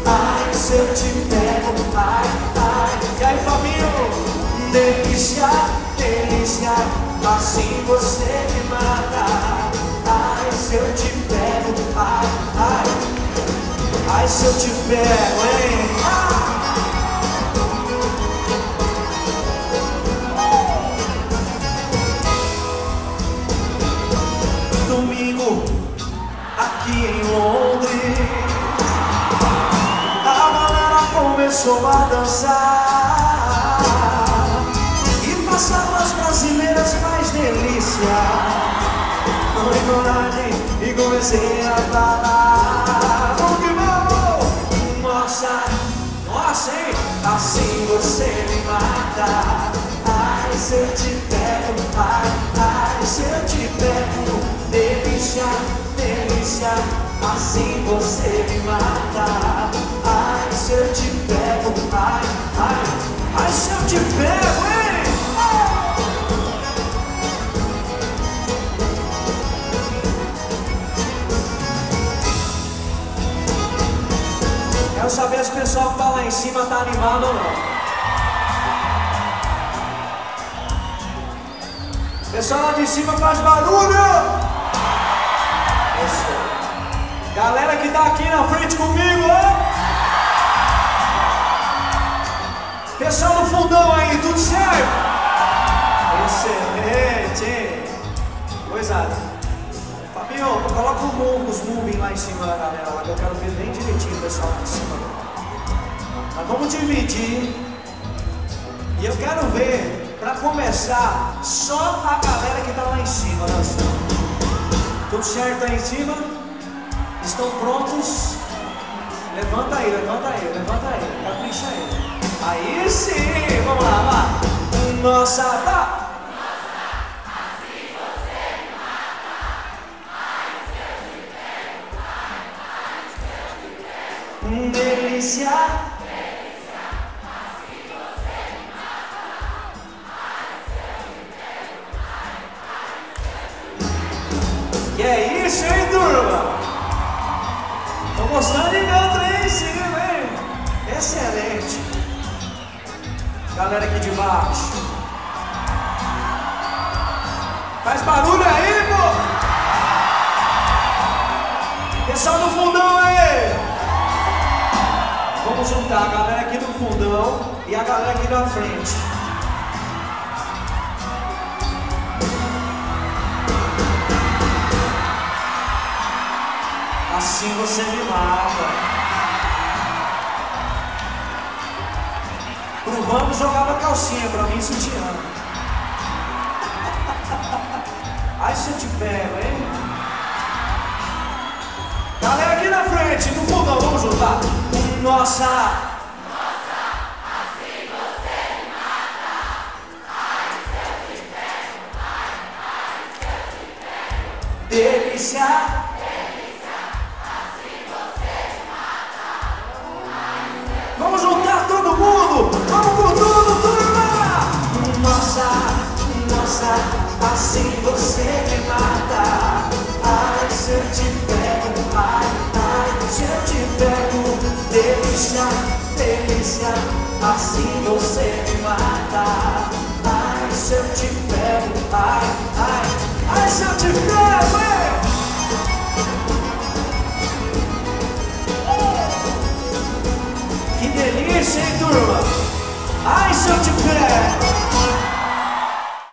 Ai, se eu te pego, ai, ai. E aí, Fabinho? Delícia, delícia, assim você me mata. Ai, se eu te pego, ai, ai. Ai, se eu te pego, hein? Domingo, aqui em Londres, a galera começou a dançar e passaram as brasileiras mais delícia. Tomei coragem e comecei a falar. Vamos que vamos! Nossa, nossa, hein? Assim você me mata. Ai, se eu te pego, ai, ai, se eu te pego. Delícia, delícia, assim você me mata. Ai, se eu te pego, ai, ai, ai, se eu te pego, hein? Quero saber se o pessoal que tá lá em cima tá animado ou não. Pessoal lá de cima faz barulho! Isso. Galera que tá aqui na frente comigo, ó. Pessoal no fundão aí, tudo certo? Excelente! Coisa. Fabinho, coloca os moving lá em cima da galera, lá que eu quero ver bem direitinho o pessoal lá em cima. Mas vamos dividir. E eu quero ver, pra começar, só a galera que tá lá em cima dançando. Tudo certo aí em cima? Estão prontos? Levanta aí, levanta aí, levanta aí. Capricha aí. Aí sim, vamos lá, lá. Nossa, tá. Assim você me mata. Ai, se eu te pego, ai, se eu te pego. Delícia. Delícia, assim você me mata. Ai, se eu te pego, ai, se eu te pego. Que é isso, hein, turma? Tô gostando de canto aí em cima, hein? Excelente. Galera aqui de baixo. Faz barulho aí, pô! Pessoal do fundão aí! Vamos juntar a galera aqui do fundão e a galera aqui da frente. Assim você me mata. Pro Vamos jogava calcinha, pra mim sutiã. Aí se eu te pego, hein? Galera aqui na frente, no fundão, vamos juntar. Nossa! Assim você me mata. Ai, se eu te pego, ai, se eu te pego. Delícia! Delícia, assim você me mata. Vamos juntar todo mundo! Vamos com tudo, turma! Nossa, nossa, assim você me mata. Ai, se eu te pego, ai, ai, se eu te pego. Delícia, delícia, assim você me mata. Ai, se eu te pego, ai, ai, ai, se eu te pego, hein? Que delícia, hein, turma? Ai, se eu te pego.